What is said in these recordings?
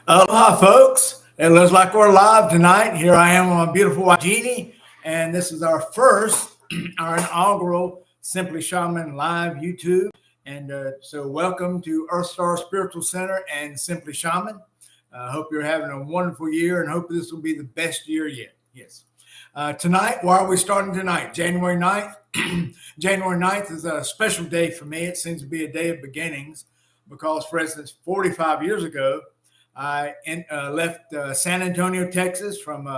Aloha, folks. It looks like we're live tonight. Here I am with my beautiful wife, Jeannie, and this is our first, our inaugural Simply Shaman Live YouTube. And so welcome to Earth Star Spiritual Center and Simply Shaman. I hope you're having a wonderful year and hope this will be the best year yet. Yes. Tonight, why are we starting tonight? January 9th. January 9th is a special day for me. It seems to be a day of beginnings because, for instance, 45 years ago, I left San Antonio, Texas from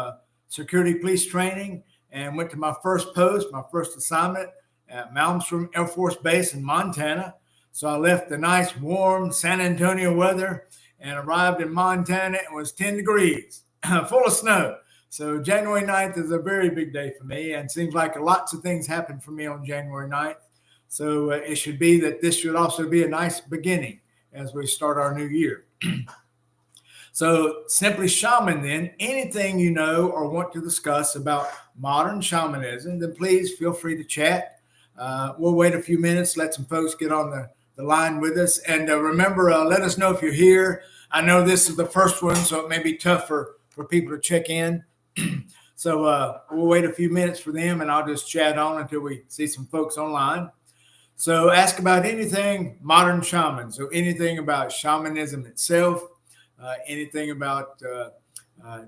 security police training and went to my first post, my first assignment at Malmstrom Air Force Base in Montana. So I left the nice, warm San Antonio weather and arrived in Montana. It was 10 degrees, full of snow. So January 9th is a very big day for me, and seems like lots of things happen for me on January 9th. So it should be that this should also be a nice beginning as we start our new year. So Simply Shaman, then, anything you know or want to discuss about modern shamanism, then please feel free to chat. We'll wait a few minutes, let some folks get on the line with us. And remember, let us know if you're here. I know this is the first one, so it may be tough for people to check in. So we'll wait a few minutes for them, and I'll just chat on until we see some folks online. So ask about anything modern shaman. So anything about shamanism itself, anything about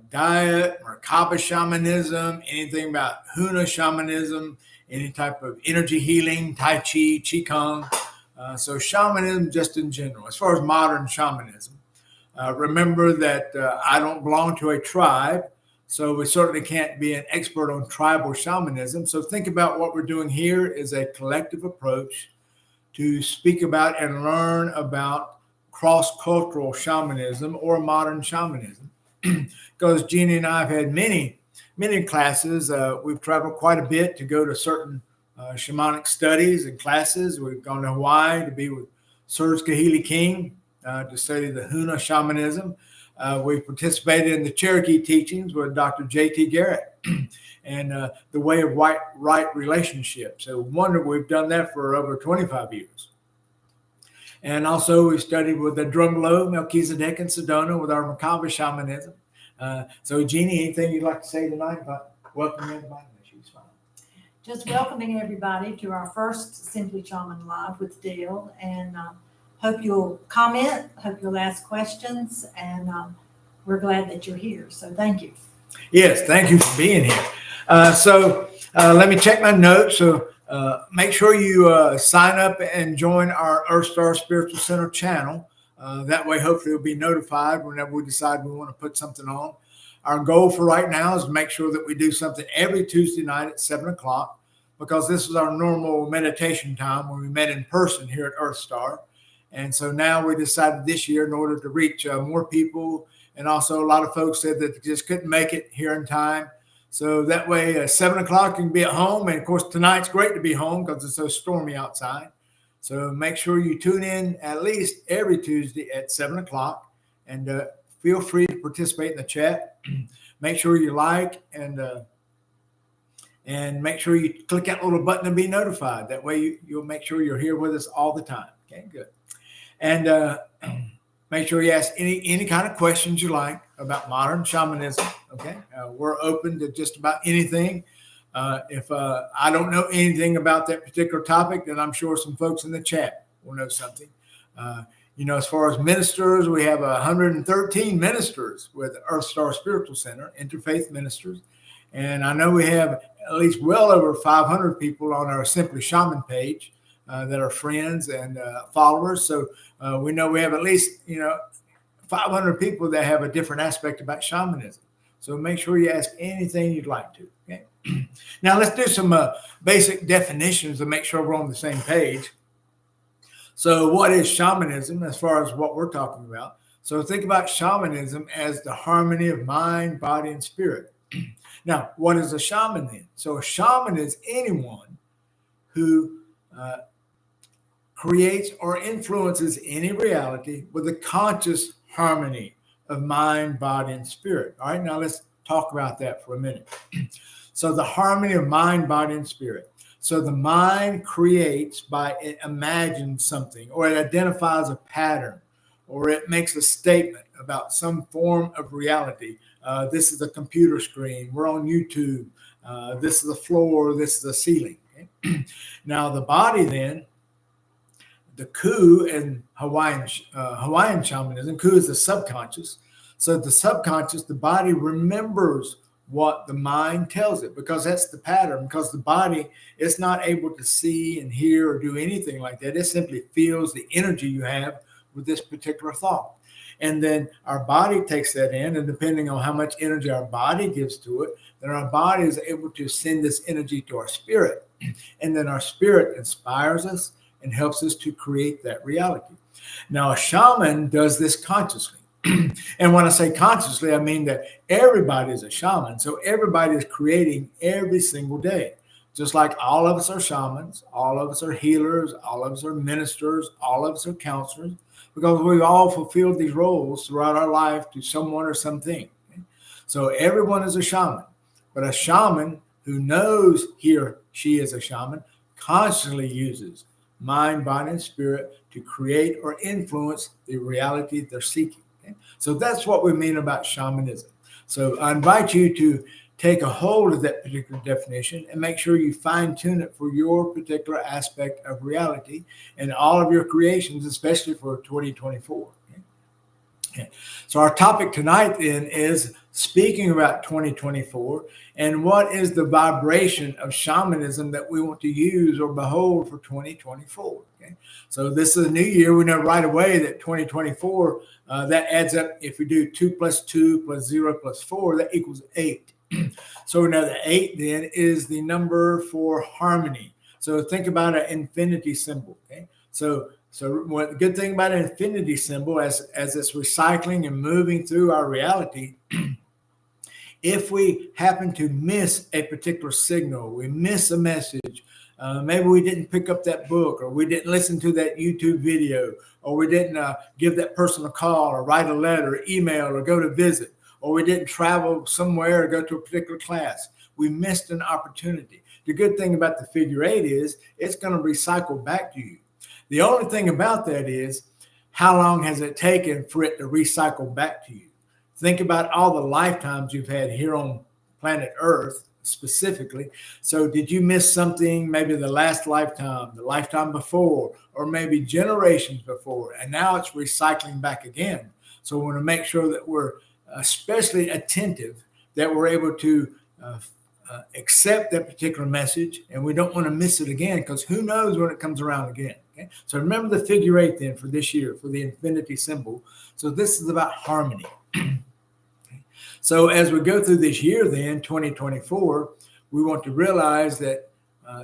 diet, Merkaba shamanism, anything about Huna shamanism, any type of energy healing, Tai Chi, Qigong. So shamanism just in general. As far as modern shamanism, remember that I don't belong to a tribe, so we certainly can't be an expert on tribal shamanism. So think about what we're doing here is a collective approach to speak about and learn about cross-cultural shamanism or modern shamanism. Because Jeannie and I have had many classes. We've traveled quite a bit to go to certain shamanic studies and classes. We've gone to Hawaii to be with Serge Kahili King to study the Huna shamanism. We've participated in the Cherokee teachings with Dr. J.T. Garrett and the way of right relationship. So we've done that for over 25 years. And also we studied with the Drumlo, Melchizedek, and Sedona with our Merkaba shamanism. So Jeannie, anything you'd like to say tonight about welcoming everybody? She's fine. Just welcoming everybody to our first Simply Shaman Live with Dale, and hope you'll comment, hope you'll ask questions, and we're glad that you're here. So thank you. Yes, thank you for being here. So let me check my notes. So make sure you sign up and join our Earth Star Spiritual Center channel. That way, hopefully, you'll be notified whenever we decide we want to put something on. Our goal for right now is to make sure that we do something every Tuesday night at 7 o'clock, because this is our normal meditation time when we met in person here at Earth Star. And so now we decided this year, in order to reach more people, and also a lot of folks said that they just couldn't make it here in time. So that way, 7 o'clock, you can be at home. And of course, tonight's great to be home because it's so stormy outside. So make sure you tune in at least every Tuesday at 7 o'clock, and feel free to participate in the chat. Make sure you like and make sure you click that little button to be notified. That way you'll make sure you're here with us all the time. Okay, good. And make sure you ask any kind of questions you like about modern shamanism. Okay, we're open to just about anything. If I don't know anything about that particular topic, then I'm sure some folks in the chat will know something. As far as ministers, we have 113 ministers with Earth Star Spiritual Center, interfaith ministers. And I know we have at least well over 500 people on our Simply Shaman page that are friends and followers. So we know we have at least, 500 people that have a different aspect about shamanism. So make sure you ask anything you'd like to. Okay. Now let's do some basic definitions to make sure we're on the same page. So what is shamanism as far as what we're talking about? So think about shamanism as the harmony of mind, body, and spirit. Now, what is a shaman then? So a shaman is anyone who creates or influences any reality with a conscious harmony of mind, body, and spirit. All right, now let's talk about that for a minute. So the harmony of mind, body, and spirit. So the mind creates by it imagines something, or it identifies a pattern, or it makes a statement about some form of reality. This is the computer screen. We're on YouTube. This is the floor. This is the ceiling. Okay? Now the body then, the ku in Hawaiian shamanism, ku is the subconscious. So the subconscious, the body remembers what the mind tells it, because that's the pattern, because the body is not able to see and hear or do anything like that. It simply feels the energy you have with this particular thought. And then our body takes that in, and depending on how much energy our body gives to it, then our body is able to send this energy to our spirit. And then our spirit inspires us and helps us to create that reality. Now, a shaman does this consciously. And when I say consciously, I mean that everybody is a shaman. So everybody is creating every single day. Just like all of us are shamans, all of us are healers, all of us are ministers, all of us are counselors, because we've all fulfilled these roles throughout our life to someone or something. Okay? So everyone is a shaman, but a shaman who knows he or she is a shaman constantly uses mind, body, and spirit to create or influence the reality they're seeking. Okay? So that's what we mean about shamanism. So I invite you to take a hold of that particular definition and make sure you fine tune it for your particular aspect of reality and all of your creations, especially for 2024. Okay. So our topic tonight then is speaking about 2024 and what is the vibration of shamanism that we want to use or behold for 2024. Okay. So this is a new year. We know right away that 2024, that adds up. If we do 2 + 2 + 0 + 4, that equals 8. So we know that 8 then is the number for harmony. So think about an infinity symbol. Okay. So the good thing about an infinity symbol, as it's recycling and moving through our reality, if we happen to miss a particular signal, we miss a message, maybe we didn't pick up that book, or we didn't listen to that YouTube video, or we didn't give that person a call, or write a letter, email, or go to visit, or we didn't travel somewhere or go to a particular class, we missed an opportunity. The good thing about the figure 8 is it's going to recycle back to you. The only thing about that is, how long has it taken for it to recycle back to you? Think about all the lifetimes you've had here on planet Earth specifically. So did you miss something, maybe the last lifetime, the lifetime before, or maybe generations before, and now it's recycling back again? So we want to make sure that we're especially attentive, that we're able to accept that particular message, and we don't want to miss it again, because who knows when it comes around again. Okay? So remember the figure 8 then for this year, for the infinity symbol. So this is about harmony. Okay? So as we go through this year then, 2024, we want to realize that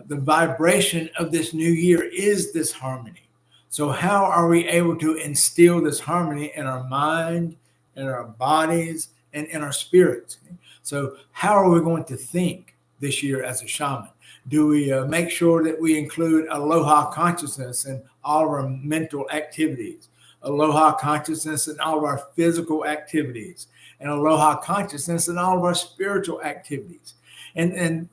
the vibration of this new year is this harmony. So how are we able to instill this harmony in our mind, in our bodies, and in our spirits? Okay? So how are we going to think this year as a shaman? Do we make sure that we include aloha consciousness in all of our mental activities, aloha consciousness in all of our physical activities, and aloha consciousness in all of our spiritual activities? And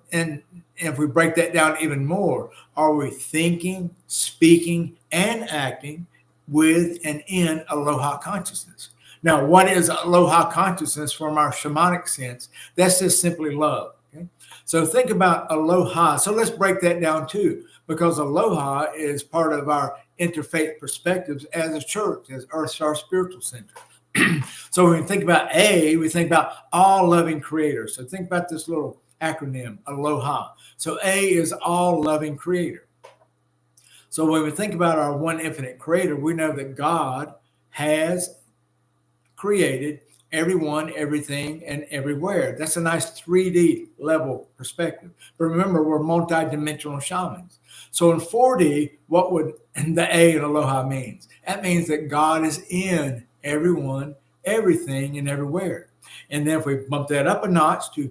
if we break that down even more, are we thinking, speaking, and acting with and in aloha consciousness? Now, what is aloha consciousness from our shamanic sense? That's just simply love. Okay? So think about aloha. So let's break that down too, because aloha is part of our interfaith perspectives as a church, as Earth's our spiritual center. So when we think about A, we think about all loving creator. So think about this little acronym, aloha. So A is all loving creator. So when we think about our one infinite creator, we know that God has created everyone, everything, and everywhere. That's a nice 3D level perspective. But remember, we're multidimensional shamans. So in 4D, what would the A in aloha means? That means that God is in everyone, everything, and everywhere. And then if we bump that up a notch to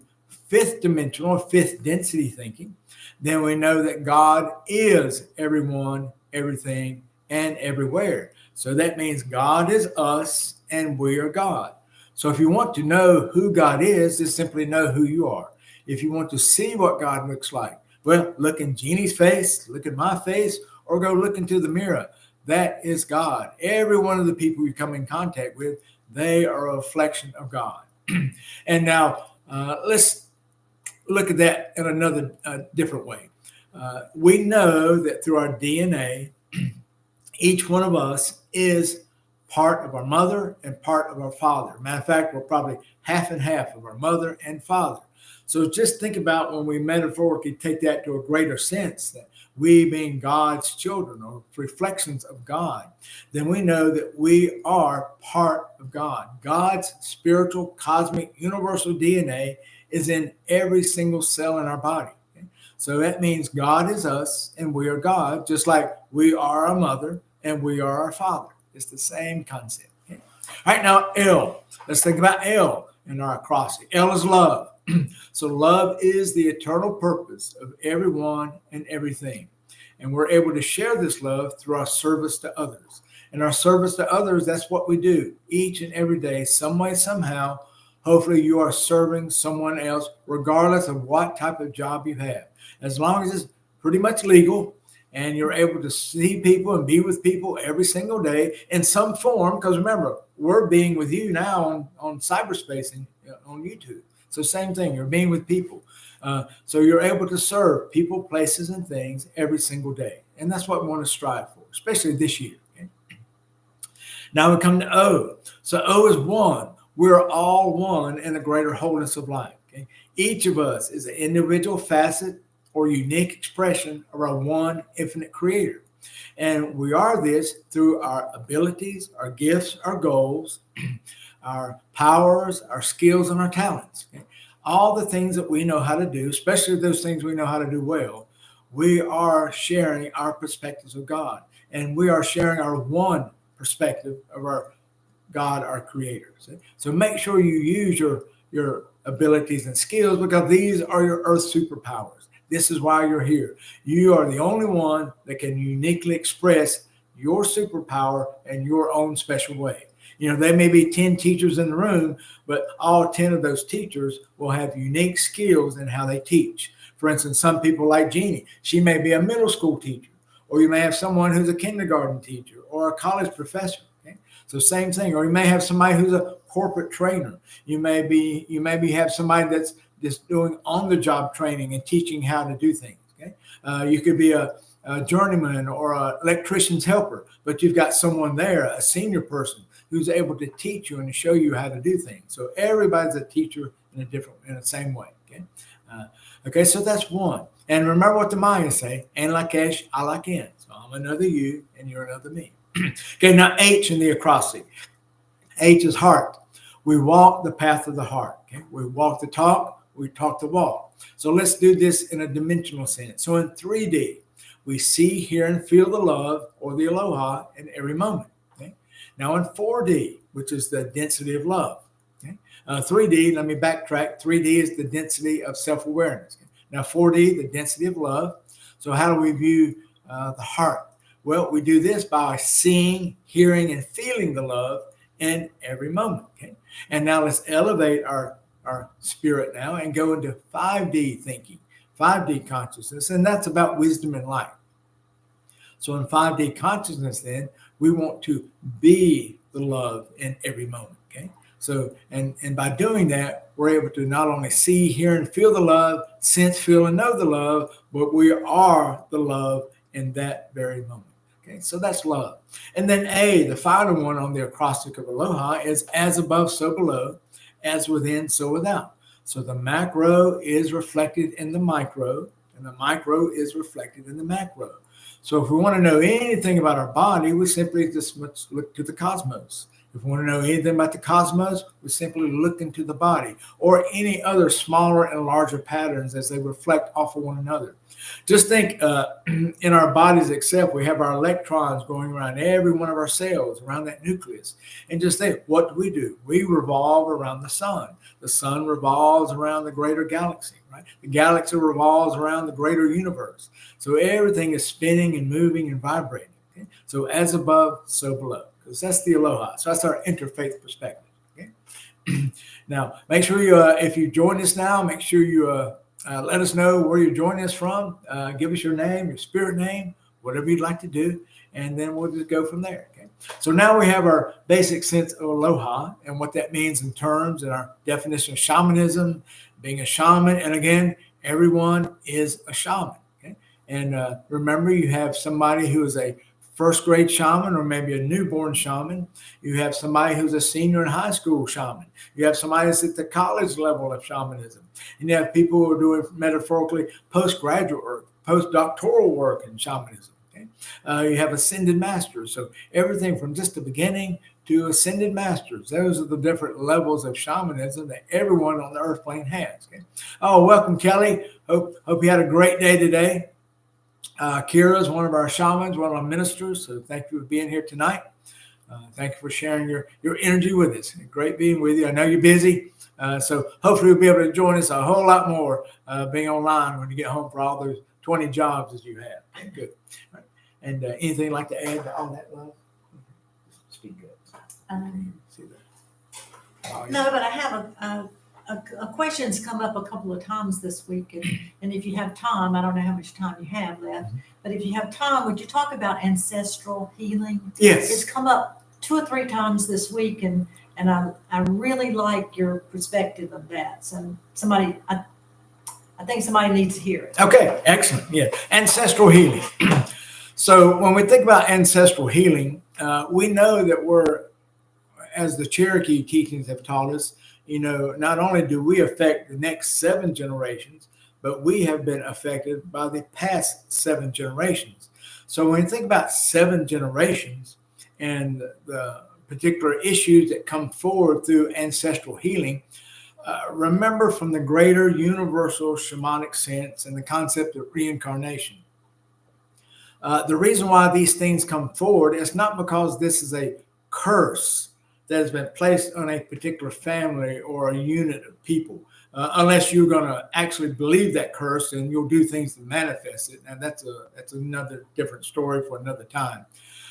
5th dimensional, 5th density thinking, then we know that God is everyone, everything, and everywhere. So that means God is us and we are God. So if you want to know who God is, just simply know who you are. If you want to see what God looks like, well, look in Jeannie's face, look at my face, or go look into the mirror. that is God. Every one of the people you come in contact with, they are a reflection of God. And now let's look at that in another different way. We know that through our DNA, each one of us is part of our mother and part of our father. Matter of fact, we're probably half and half of our mother and father. So just think about when we metaphorically take that to a greater sense, that we being God's children or reflections of God, then we know that we are part of God. God's spiritual, cosmic, universal DNA is in every single cell in our body. Okay? So that means God is us and we are God, just like we are our mother and we are our father. It's the same concept. Okay? All right, now L. Let's think about L in our acrostic. L is love. So love is the eternal purpose of everyone and everything. And we're able to share this love through our service to others. And our service to others, that's what we do each and every day, some way, somehow. Hopefully you are serving someone else, regardless of what type of job you have. As long as it's pretty much legal and you're able to see people and be with people every single day in some form, because remember, we're being with you now on cyberspace and on YouTube. So same thing, you're being with people. So you're able to serve people, places, and things every single day. And that's what we want to strive for, especially this year. Okay? Now we come to O. So O is one. We're all one in the greater wholeness of life. Okay? Each of us is an individual facet or unique expression of our one infinite creator. And we are this through our abilities, our gifts, our goals, our powers, our skills, and our talents. Okay? All the things that we know how to do, especially those things we know how to do well, we are sharing our perspectives of God. And we are sharing our one perspective of our God, our creator. So make sure you use your abilities and skills, because these are your earth superpowers. This is why you're here. You are the only one that can uniquely express your superpower in your own special way. There may be 10 teachers in the room, but all 10 of those teachers will have unique skills in how they teach. For instance, some people like Jeannie, she may be a middle school teacher, or you may have someone who's a kindergarten teacher or a college professor. Okay? So same thing. Or you may have somebody who's a corporate trainer. You maybe have somebody that's just doing on-the-job training and teaching how to do things. Okay? You could be a journeyman or an electrician's helper, but you've got someone there, a senior person, who's able to teach you and to show you how to do things. So everybody's a teacher in the same way. Okay, so that's one. And remember what the Mayans say: "En Lakesh, I like in." So I'm another you, and you're another me. Okay, now H in the acrostic. H is heart. We walk the path of the heart. Okay, we walk the talk. We talk the walk. So let's do this in a dimensional sense. So in 3D, we see, hear, and feel the love or the aloha in every moment. Now in 4D, which is the density of love. Okay? 3D, let me backtrack. 3D is the density of self-awareness. Okay? Now 4D, the density of love. So how do we view the heart? Well, we do this by seeing, hearing, and feeling the love in every moment. Okay? And now let's elevate our spirit now and go into 5D thinking, 5D consciousness, and that's about wisdom and light. So in 5D consciousness, then, we want to be the love in every moment. Okay. So, and by doing that, we're able to not only see, hear, and feel the love, sense, feel, and know the love, but we are the love in that very moment. Okay. So that's love. And then A, the final one on the acrostic of aloha, is as above, so below, as within, so without. So the macro is reflected in the micro, and the micro is reflected in the macro. So if we want to know anything about our body, we simply just look to the cosmos. If we want to know anything about the cosmos, we simply look into the body, or any other smaller and larger patterns as they reflect off of one another. Just think in our bodies itself, we have our electrons going around every one of our cells, around that nucleus. And just think, what do? We revolve around the sun. The sun revolves around the greater galaxy, right? The galaxy revolves around the greater universe. So everything is spinning and moving and vibrating. Okay? So as above, so below. Because that's the aloha. So that's our interfaith perspective. Okay? Now, make sure you, if you join us now, make sure you let us know where you're joining us from. Give us your name, your spirit name, whatever you'd like to do. and then we'll just go from there. Okay. So now we have our basic sense of aloha and what that means in terms and our definition of shamanism, being a shaman. And again, everyone is a shaman. Okay. And remember, you have somebody who is a first grade shaman or maybe a newborn shaman. You have somebody who's a senior in high school shaman. You have somebody that's at the college level of shamanism. And you have people who are doing metaphorically postgraduate work, postdoctoral work in shamanism. Okay? You have ascended masters. So everything from just the beginning to ascended masters. Those are the different levels of shamanism that everyone on the earth plane has. Okay? Oh, welcome, Kelly. Hope you had a great day today. Kira is one of our shamans, one of our ministers. So thank you for being here tonight. Thank you for sharing your energy with us. Great being with you. I know you're busy. So hopefully you'll be able to join us a whole lot more being online when you get home for all those 20 jobs that you have. Good. Right. And anything like to add to all that, love? Speak good. See that? Oh, yeah. No, but I have a question's come up a couple of times this week, and if you have time, I don't know how much time you have left, but if you have time, would you talk about ancestral healing? Yes. It's come up 2 or 3 times this week, and I really like your perspective of that. So I think somebody needs to hear it. Okay, excellent. Yeah, ancestral healing. So when we think about ancestral healing, we know that we're, as the Cherokee teachings have taught us, not only do we affect the next 7 generations, but we have been affected by the past 7 generations. So when you think about 7 generations and the particular issues that come forward through ancestral healing, remember from the greater universal shamanic sense and the concept of reincarnation. The reason why these things come forward is not because this is a curse that has been placed on a particular family or a unit of people, unless you're going to actually believe that curse and you'll do things to manifest it. And that's another different story for another time.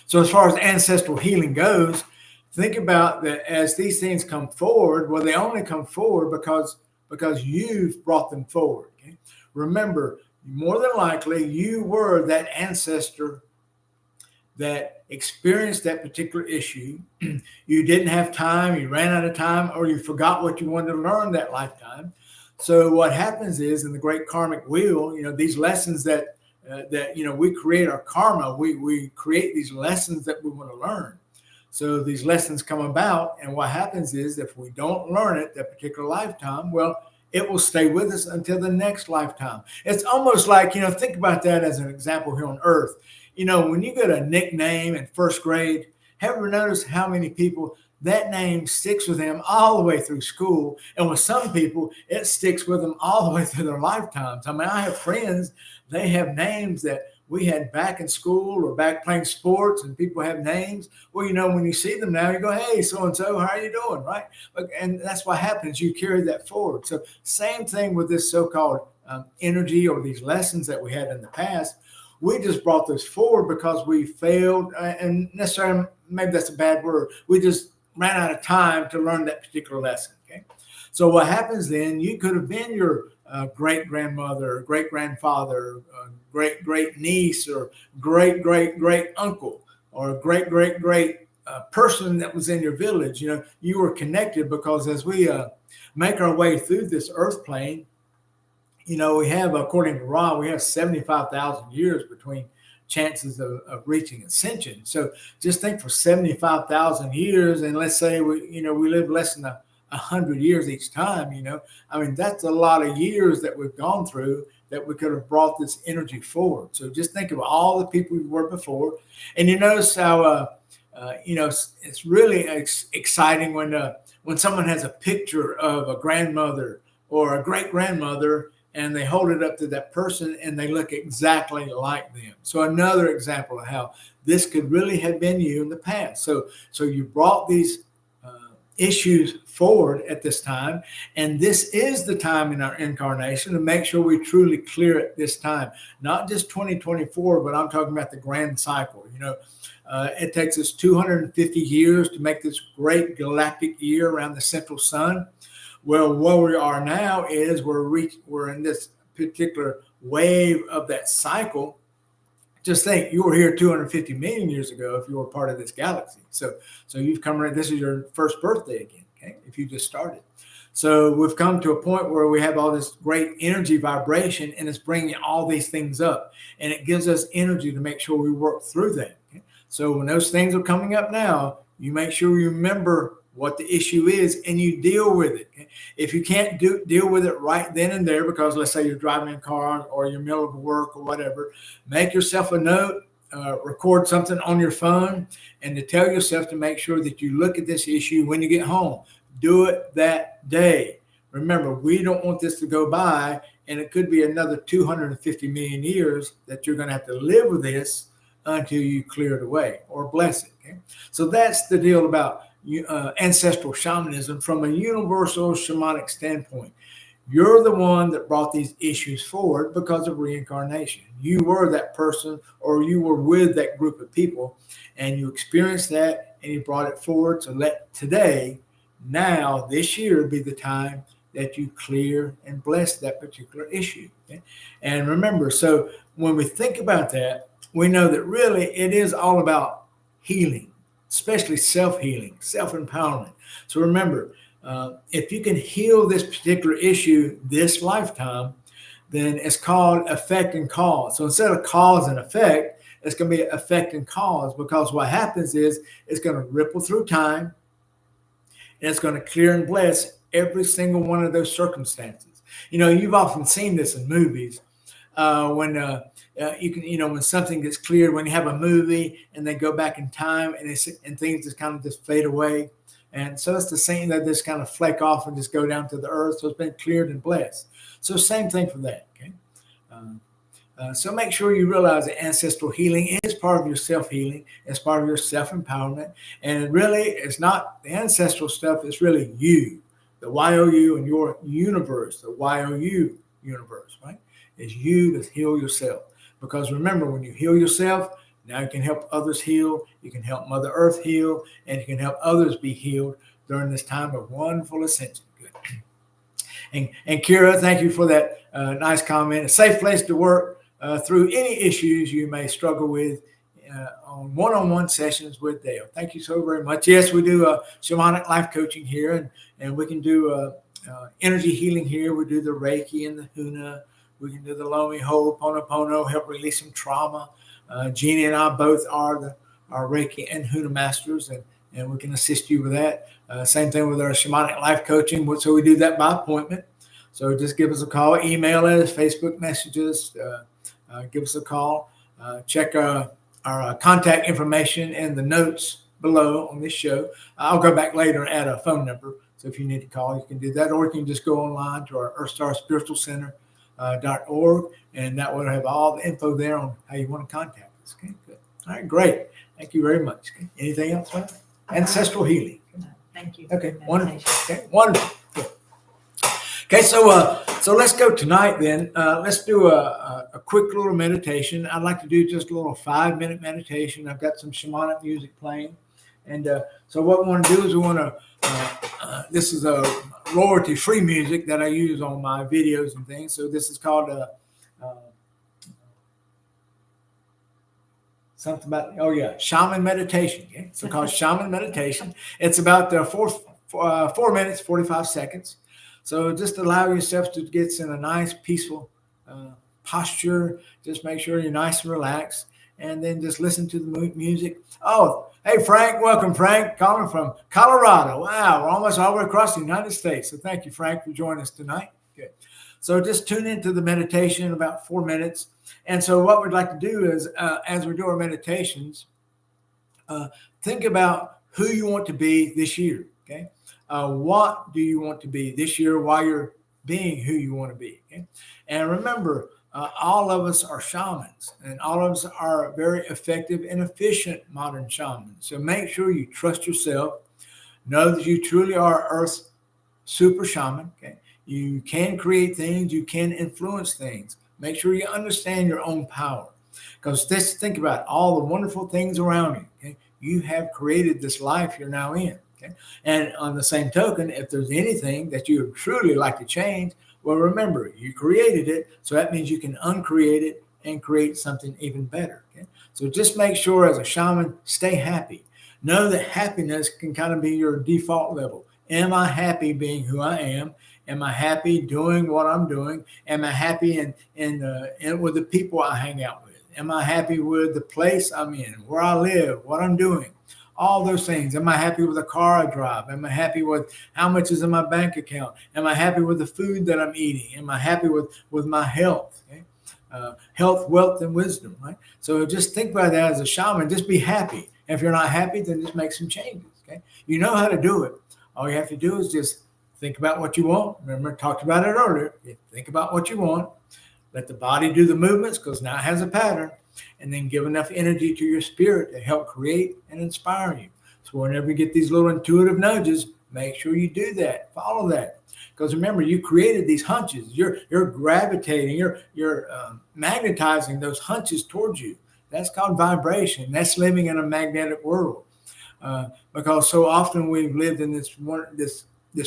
So as far as ancestral healing goes, think about that as these things come forward. Well, they only come forward because you've brought them forward. Okay? Remember, more than likely, you were that ancestor that experienced that particular issue. You didn't have time, you ran out of time, or you forgot what you wanted to learn that lifetime. So what happens is, in the great karmic wheel, these lessons that we create our karma, we create these lessons that we want to learn. So these lessons come about, and what happens is, if we don't learn it that particular lifetime, well, it will stay with us until the next lifetime. It's almost like, think about that as an example here on earth. When you get a nickname in first grade, have you noticed how many people that name sticks with them all the way through school? And with some people, it sticks with them all the way through their lifetimes. I mean, I have friends, they have names that we had back in school or back playing sports, and people have names. Well, when you see them now, you go, hey, so-and-so, how are you doing, right? And that's what happens. You carry that forward. So same thing with this so-called energy or these lessons that we had in the past. We just brought this forward because we failed, and necessarily, maybe that's a bad word. We just ran out of time to learn that particular lesson. Okay, so what happens then? You could have been your great grandmother, great grandfather, great niece, or great uncle, or great person that was in your village. You were connected because as we make our way through this earth plane, we have, according to Ra, we have 75,000 years between chances of reaching ascension. So just think, for 75,000 years, and let's say we live less than 100 years each time, that's a lot of years that we've gone through that we could have brought this energy forward. So just think of all the people we were before. And you notice how, it's really exciting when someone has a picture of a grandmother or a great grandmother, and they hold it up to that person and they look exactly like them. So another example of how this could really have been you in the past. So you brought these issues forward at this time, and this is the time in our incarnation to make sure we truly clear it this time. Not just 2024, but I'm talking about the grand cycle. It takes us 250 years to make this great galactic year around the central sun. Well, where we are now is we're in this particular wave of that cycle, just think you were here 250 million years ago if you were part of this galaxy. So you've come around, this is your first birthday again, okay, if you just started. So we've come to a point where we have all this great energy vibration, and it's bringing all these things up, and it gives us energy to make sure we work through that. Okay? So when those things are coming up now, you make sure you remember what the issue is and you deal with it. Okay? If you can't deal with it right then and there, because let's say you're driving a car or you're in the middle of work or whatever, make yourself a note, record something on your phone, and to tell yourself to make sure that you look at this issue when you get home. Do it that day. Remember, we don't want this to go by, and it could be another 250 million years that you're going to have to live with this until you clear it away or bless it. Okay? So that's the deal about ancestral shamanism from a universal shamanic standpoint. You're the one that brought these issues forward because of reincarnation. You were that person, or you were with that group of people, and you experienced that, and you brought it forward. So let today, now, this year, be the time that you clear and bless that particular issue. Okay? And remember, so when we think about that, we know that really it is all about healing, especially self-healing, self-empowerment. So remember, if you can heal this particular issue this lifetime, then it's called effect and cause. So instead of cause and effect, it's going to be effect and cause, because what happens is it's going to ripple through time, and it's going to clear and bless every single one of those circumstances. You know, you've often seen this in movies when you can, you know, when something gets cleared, when you have a movie and they go back in time and things just kind of just fade away. And so it's the same, that just kind of flake off and just go down to the earth. So it's been cleared and blessed. So same thing for that. Okay. So make sure you realize that ancestral healing is part of your self-healing. It's part of your self-empowerment. And really, it's not the ancestral stuff. It's really you, the YOU and your universe, the YOU universe, right? It's you to heal yourself. Because remember, when you heal yourself, now you can help others heal. You can help Mother Earth heal, and you can help others be healed during this time of wonderful ascension. Good. And Kira, thank you for that nice comment. A safe place to work through any issues you may struggle with on one-on-one sessions with Dale. Thank you so very much. Yes, we do shamanic life coaching here, and we can do energy healing here. We do the Reiki and the Huna. We can do the Lomi Ho, Ponopono, help release some trauma. Jeannie and I both are our Reiki and Huna masters, and we can assist you with that. Same thing with our shamanic life coaching. So we do that by appointment. So just give us a call, email us, Facebook messages, give us a call. Check our contact information in the notes below on this show. I'll go back later and add a phone number. So if you need to call, you can do that, or you can just go online to our Earthstar Spiritual Center.org, and that will have all the info there on how you want to contact us. Okay, good. All right, great. Thank you very much. Okay. Anything else? Right? Ancestral healing. No, thank you. Okay, wonderful. Okay, wonderful. Good. Okay, so let's go tonight then. Let's do a quick little meditation. I'd like to do just a little 5-minute meditation. I've got some shamanic music playing. And so what we want to do is we want to, this is a royalty-free music that I use on my videos and things. So this is called something about, shaman meditation. Okay? So called shaman meditation. It's about 4 minutes, 45 seconds. So just allow yourself to get in a nice, peaceful posture. Just make sure you're nice and relaxed. And then just listen to the music. Oh, hey, Frank. Welcome, Frank. Calling from Colorado. Wow, we're almost all the way across the United States. So thank you, Frank, for joining us tonight. Good. So just tune into the meditation in about 4 minutes. And so what we'd like to do is, as we do our meditations, think about who you want to be this year, okay? What do you want to be this year while you're being who you want to be, okay? And remember, all of us are shamans, and all of us are very effective and efficient modern shamans. So make sure you trust yourself. Know that you truly are Earth's super shaman, okay? You can create things. You can influence things. Make sure you understand your own power. Because think about all the wonderful things around you. Okay? You have created this life you're now in. Okay? And on the same token, if there's anything that you would truly like to change, well, remember, you created it. So that means you can uncreate it and create something even better. Okay? So just make sure as a shaman, stay happy. Know that happiness can kind of be your default level. Am I happy being who I am? Am I happy doing what I'm doing? Am I happy in with the people I hang out with? Am I happy with the place I'm in, where I live, what I'm doing? All those things. Am I happy with the car I drive? Am I happy with how much is in my bank account? Am I happy with the food that I'm eating? Am I happy with my health? Okay? Health, wealth, and wisdom, right? So just think about that as a shaman. Just be happy. If you're not happy, then just make some changes. Okay, you know how to do it. All you have to do is just think about what you want. Remember, I talked about it earlier. Think about what you want. Let the body do the movements because now it has a pattern, and then give enough energy to your spirit to help create and inspire you. So whenever you get these little intuitive nudges, make sure you do that. Follow that. Because remember, you created these hunches. You're gravitating. You're magnetizing those hunches towards you. That's called vibration. That's living in a magnetic world. Because so often we've lived in this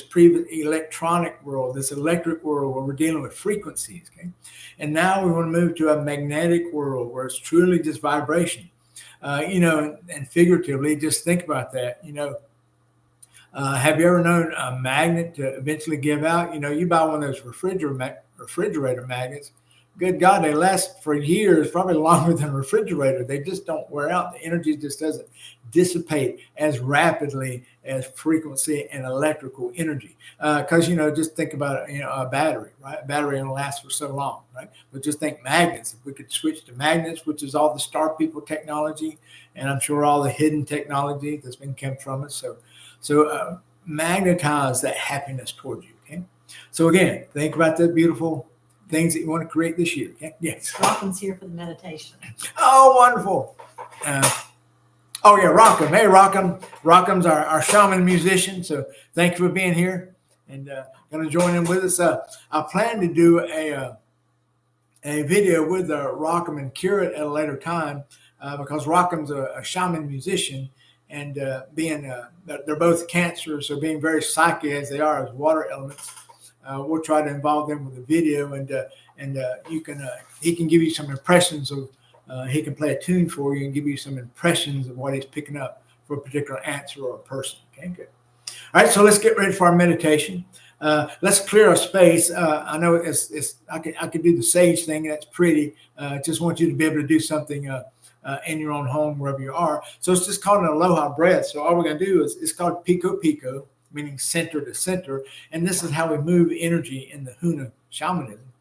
pre-electronic world, this electric world where we're dealing with frequencies. Okay, and now we want to move to a magnetic world where it's truly just vibration. And figuratively, just think about that. Have you ever known a magnet to eventually give out? You buy one of those refrigerator magnets. Good God, they last for years, probably longer than a refrigerator. They just don't wear out. The energy just doesn't dissipate as rapidly as frequency and electrical energy. Because, just think about a battery, right? A battery only lasts for so long, right? But just think magnets. If we could switch to magnets, which is all the star people technology, and I'm sure all the hidden technology that's been kept from us. So magnetize that happiness towards you. Okay. So again, think about the beautiful things that you want to create this year. Okay? Yes. Rockham's here for the meditation. Oh, wonderful. Oh yeah, Rockham. Hey, Rockham. Rockham's our shaman musician. So thank you for being here and going to join in with us. I plan to do a video with Rockham and Curate at a later time because Rockham's a shaman musician. And they're both Cancer, so being very psychic as they are as water elements, we'll try to involve them with a video, and he can give you some impressions of. He can play a tune for you and give you some impressions of what he's picking up for a particular answer or a person. Okay, good. All right, so let's get ready for our meditation. Let's clear our space. I know I could do the sage thing. That's pretty. Just want you to be able to do something. In your own home, wherever you are. So it's just called an Aloha breath. So all we're going to do is, it's called Pico Pico, meaning center to center. And this is how we move energy in the Huna shamanism.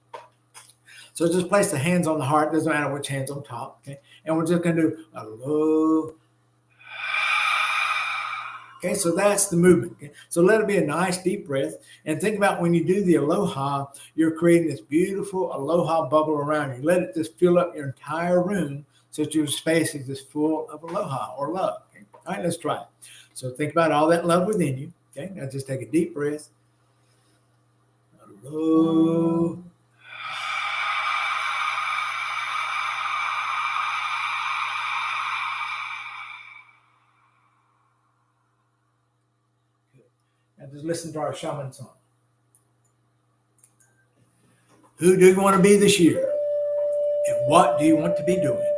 So just place the hands on the heart. Doesn't matter which hand's on top. Okay. And we're just going to do Aloha. Okay, so that's the movement. Okay? So let it be a nice deep breath. And think about when you do the Aloha, you're creating this beautiful Aloha bubble around you. Let it just fill up your entire room so that your space is just full of Aloha or love. Okay? All right, let's try it. So think about all that love within you. Okay, now just take a deep breath. Aloha. Now just listen to our shaman song. Who do you want to be this year? And what do you want to be doing?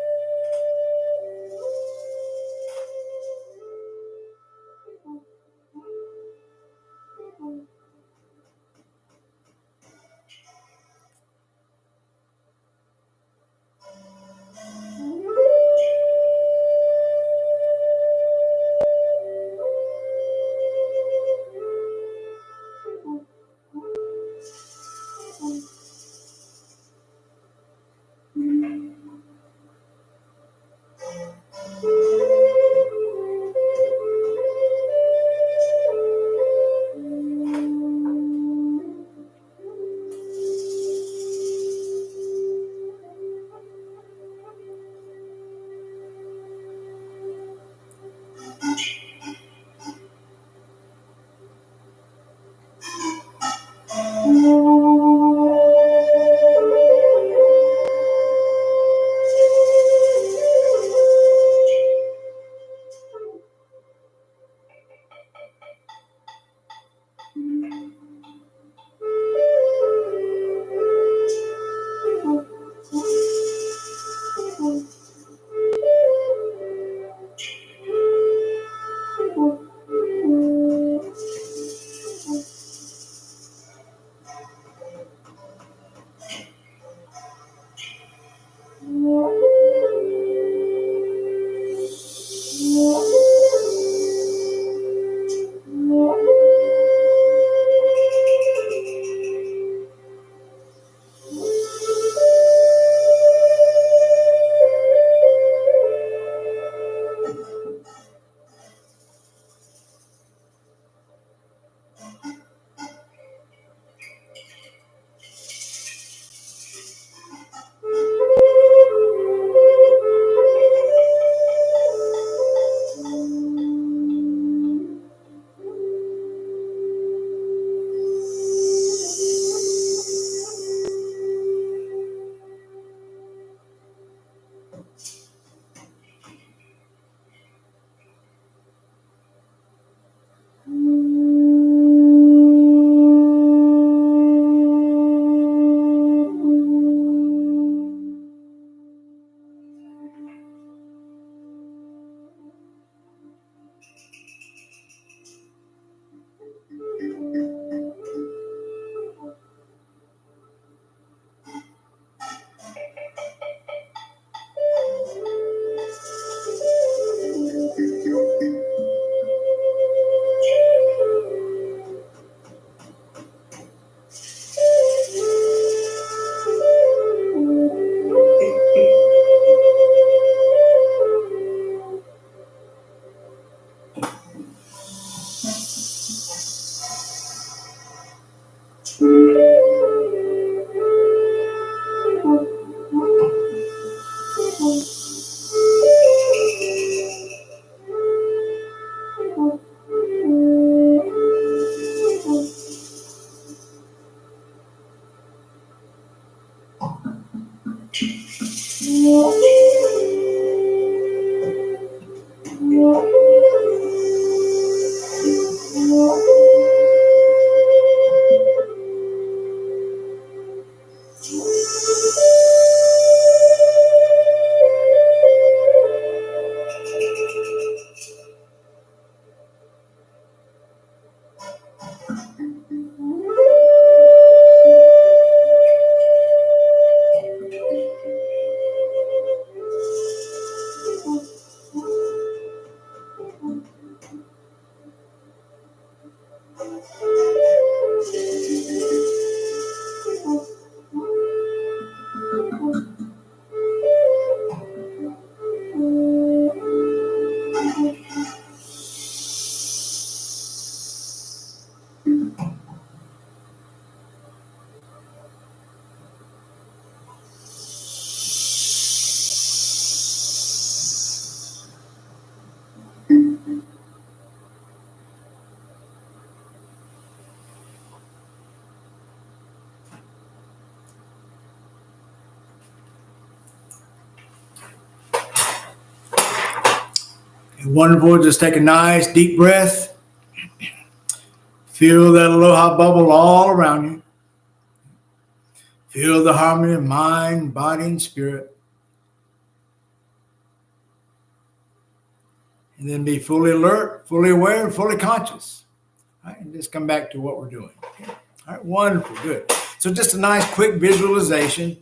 Wonderful. Just take a nice deep breath. Feel that aloha bubble all around you. Feel the harmony of mind, body, and spirit. And then be fully alert, fully aware, and fully conscious. All right, and just come back to what we're doing. Okay. All right, wonderful, good. So just a nice quick visualization.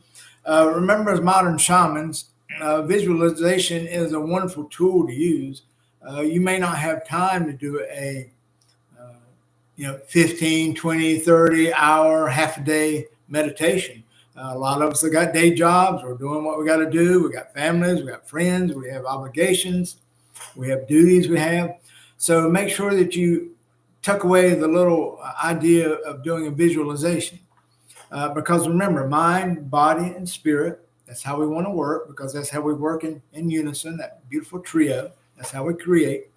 Remember, as modern shamans, visualization is a wonderful tool to use. You may not have time to do a 15, 20, 30 hour, half a day meditation. A lot of us have got day jobs. We're doing what we got to do. We got families, we got friends, we have obligations, we have duties we have. So make sure that you tuck away the little idea of doing a visualization. Because remember, mind, body, and spirit, that's how we want to work, because that's how we work in unison, that beautiful trio. That's how we create.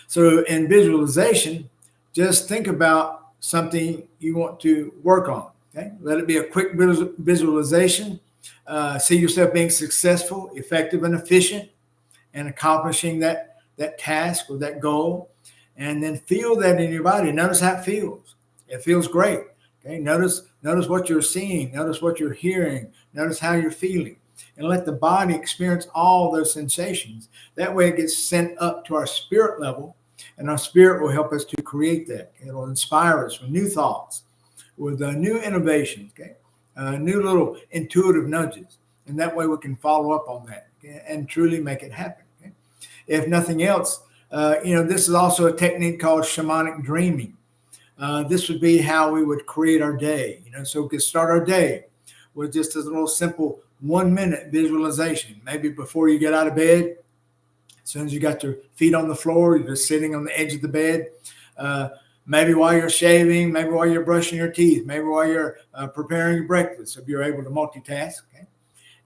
So in visualization, just think about something you want to work on. Okay, let it be a quick visualization. See yourself being successful, effective, and efficient, and accomplishing that task or that goal. And then feel that in your body. Notice how it feels. It feels great. Okay, notice what you're seeing. Notice what you're hearing. Notice how you're feeling, and let the body experience all those sensations. That way, it gets sent up to our spirit level. And our spirit will help us to create that. It will inspire us with new thoughts, with new innovations, okay? New little intuitive nudges. And that way we can follow up on that, okay? And truly make it happen. Okay? If nothing else, this is also a technique called shamanic dreaming. This would be how we would create our day. So we could start our day with just a little simple 1 minute visualization. Maybe before you get out of bed, as soon as you got your feet on the floor, you're just sitting on the edge of the bed. maybe while you're shaving, maybe while you're brushing your teeth, maybe while you're preparing your breakfast, if you're able to multitask. Okay?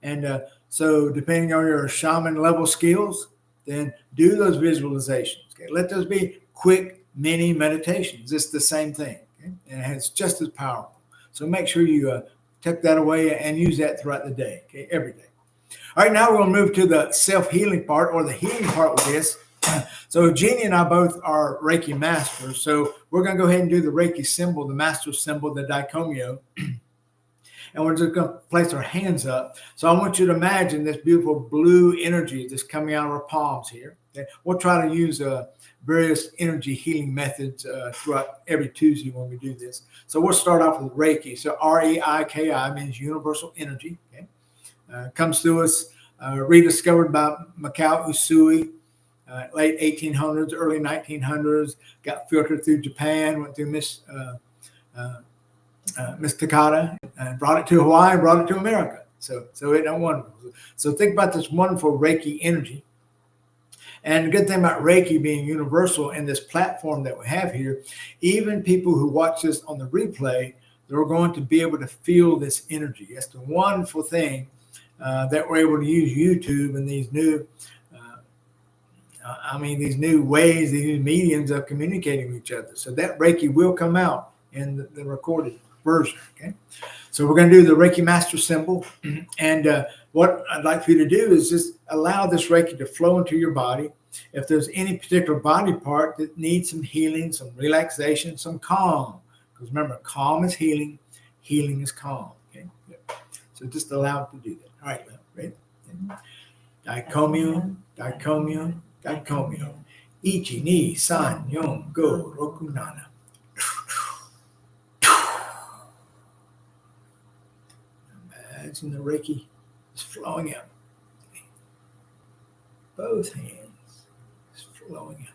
And so depending on your shaman level skills, then do those visualizations. Okay? Let those be quick mini meditations. It's the same thing. Okay? And it's just as powerful. So make sure you tuck that away and use that throughout the day, okay? Every day. All right, now we're going to move to the self-healing part, or the healing part with this. So Jeannie and I both are Reiki masters. So we're going to go ahead and do the Reiki symbol, the master symbol, the Daikomyo. And we're just going to place our hands up. So I want you to imagine this beautiful blue energy that's coming out of our palms here. Okay? We'll try to use various energy healing methods throughout every Tuesday when we do this. So we'll start off with Reiki. So R-E-I-K-I means universal energy. Okay? Comes through us, rediscovered by Mikao Usui, late 1800s, early 1900s, got filtered through Japan, went through Miss Takata, and brought it to Hawaii, and brought it to America. So it's wonderful. So think about this wonderful Reiki energy. And the good thing about Reiki being universal and this platform that we have here, even people who watch this on the replay, they're going to be able to feel this energy. That's the wonderful thing that we're able to use YouTube and these new, these new ways, these new mediums of communicating with each other. So that Reiki will come out in the recorded version. Okay, so we're going to do the Reiki master symbol, and what I'd like for you to do is just allow this Reiki to flow into your body. If there's any particular body part that needs some healing, some relaxation, some calm, because remember, calm is healing, healing is calm. Okay, so just allow it to do that. All right, ready? Daikomyo, Daikomyo, Daikomyo. Ichi, ni, san, yon, go, roku, nana. Imagine the Reiki is flowing out. Both hands is flowing out.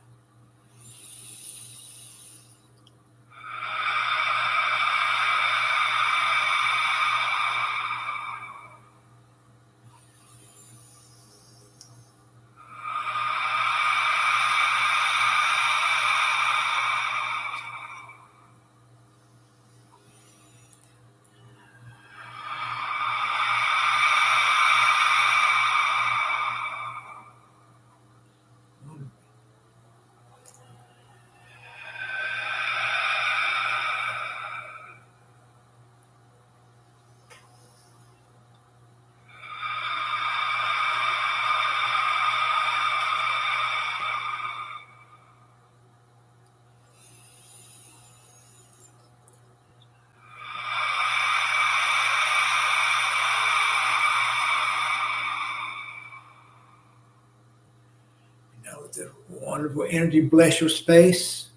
The wonderful energy bless your space.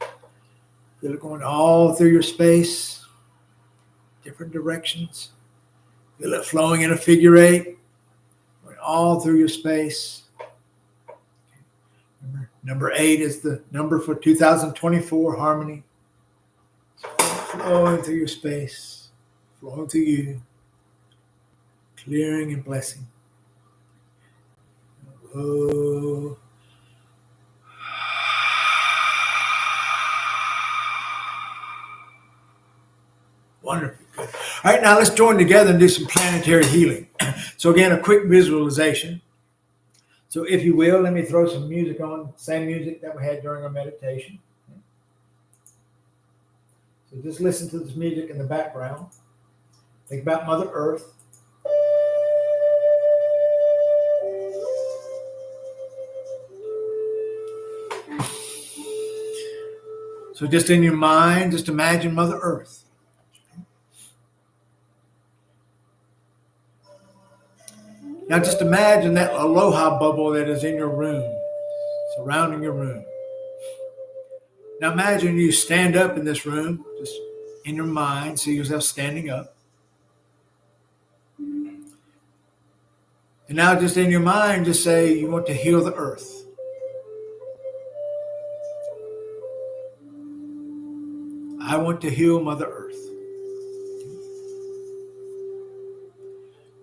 Feel it going all through your space, different directions. Feel it flowing in a figure eight, going all through your space. Number 8 is the number for 2024 harmony. Flowing through your space, flowing through you, clearing and blessing. Oh. Wonderful. Good. All right, now let's join together and do some planetary healing. So again, a quick visualization. So if you will, let me throw some music on, same music that we had during our meditation. So just listen to this music in the background. Think about Mother Earth. So just in your mind, just imagine Mother Earth. Now just imagine that aloha bubble that is in your room, surrounding your room. Now imagine you stand up in this room, just in your mind, see yourself standing up. And now just in your mind, just say you want to heal the earth. I want to heal Mother Earth.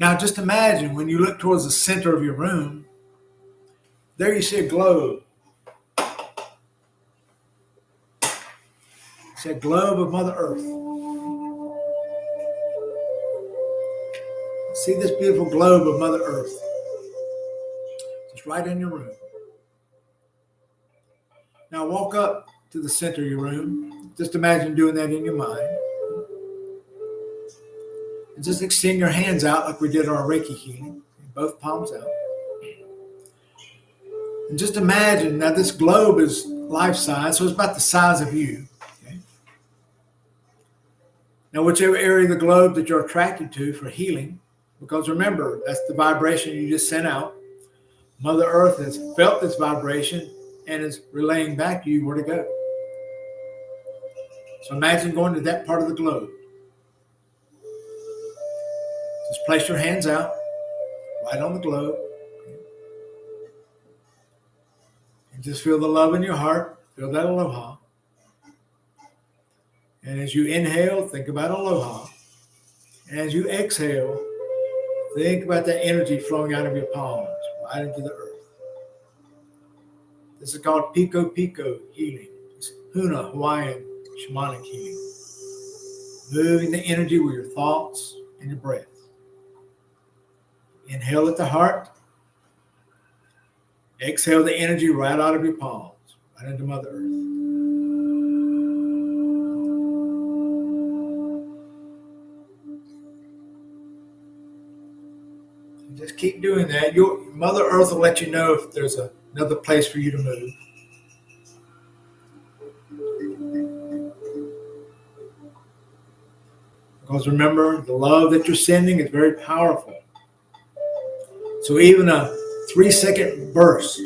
Now just imagine when you look towards the center of your room, there you see a globe. It's a globe of Mother Earth. See this beautiful globe of Mother Earth. Just right in your room. Now walk up to the center of your room. Just imagine doing that in your mind. And just extend your hands out like we did our Reiki healing. Both palms out. And just imagine that this globe is life size, so it's about the size of you. Okay? Now, whichever area of the globe that you're attracted to for healing, because remember, that's the vibration you just sent out. Mother Earth has felt this vibration and is relaying back to you where to go. So imagine going to that part of the globe. Just place your hands out right on the globe. And just feel the love in your heart. Feel that aloha. And as you inhale, think about aloha. And as you exhale, think about that energy flowing out of your palms, right into the earth. This is called Pico Pico healing. It's Huna, Hawaiian, shamanic healing. Moving the energy with your thoughts and your breath. Inhale at the heart. Exhale the energy right out of your palms, right into Mother Earth. And just keep doing that. Your Mother Earth will let you know if there's another place for you to move. Because remember, the love that you're sending is very powerful. So even a 3-second burst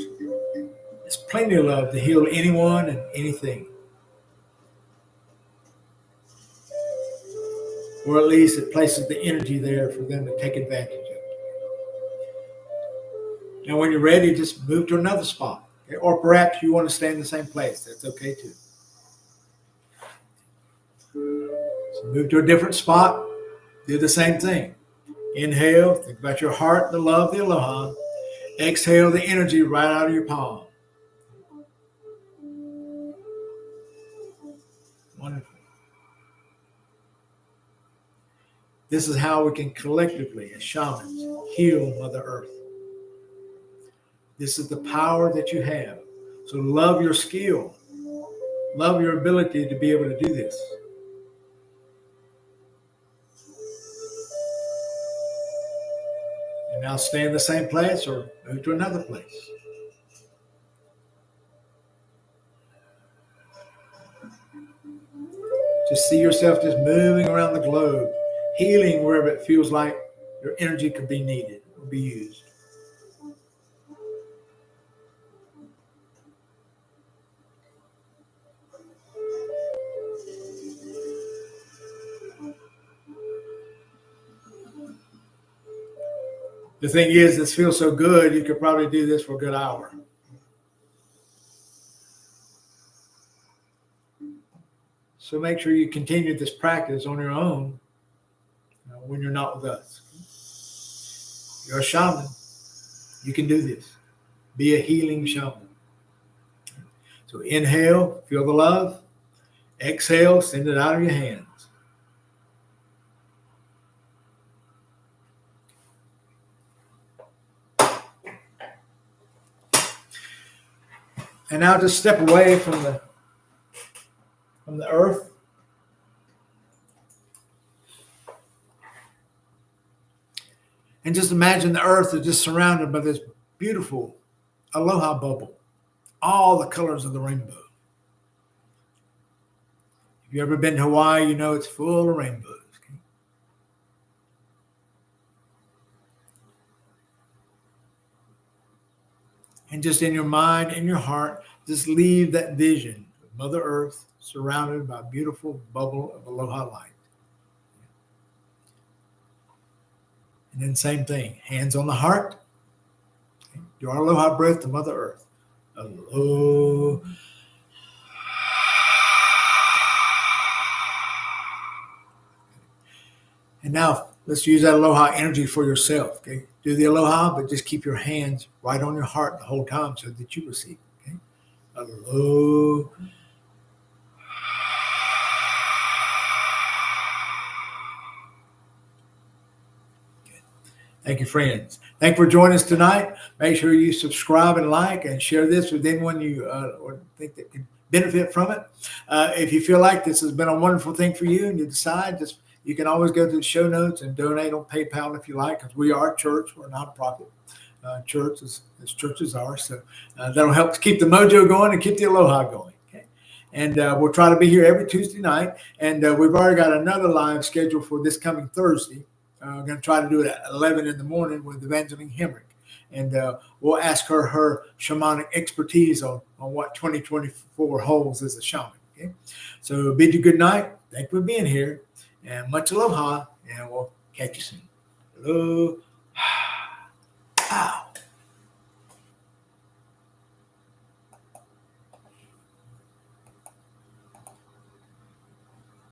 is plenty of love to heal anyone and anything. Or at least it places the energy there for them to take advantage of it. Now when you're ready, just move to another spot. Okay? Or perhaps you want to stay in the same place. That's okay too. So move to a different spot. Do the same thing. Inhale, think about your heart, the love, the aloha. Exhale the energy right out of your palm. Wonderful. This is how we can collectively, as shamans, heal Mother Earth. This is the power that you have. So love your skill. Love your ability to be able to do this. And now stay in the same place or move to another place. Just see yourself just moving around the globe, healing wherever it feels like your energy could be needed or be used. The thing is, this feels so good, you could probably do this for a good hour. So make sure you continue this practice on your own when you're not with us. You're a shaman. You can do this. Be a healing shaman. So inhale, feel the love. Exhale, send it out of your hands. And now just step away from the earth. And just imagine the earth is just surrounded by this beautiful aloha bubble. All the colors of the rainbow. If you've ever been to Hawaii, you know it's full of rainbows. Okay? And just in your mind, in your heart, just leave that vision of Mother Earth surrounded by a beautiful bubble of aloha light. And then same thing, hands on the heart. Okay? Do our aloha breath to Mother Earth. Aloha. And now let's use that aloha energy for yourself. Okay, do the aloha, but just keep your hands right on your heart the whole time so that you receive. Okay, aloha. Thank you, friends. Thank you for joining us tonight. Make sure you subscribe and like and share this with anyone you or think that can benefit from it. If you feel like this has been a wonderful thing for you and you decide, you can always go to the show notes and donate on PayPal if you like, because we are a church. We're not a profit church as churches are. So that'll help to keep the mojo going and keep the aloha going. Okay. And we'll try to be here every Tuesday night. And we've already got another live schedule for this coming Thursday. We're going to try to do it at 11 in the morning with Evangeline Hemrick. And we'll ask her shamanic expertise on what 2024 holds as a shaman. Okay. So bid you good night. Thank you for being here. And much aloha. And we'll catch you soon. Aloha. Wow.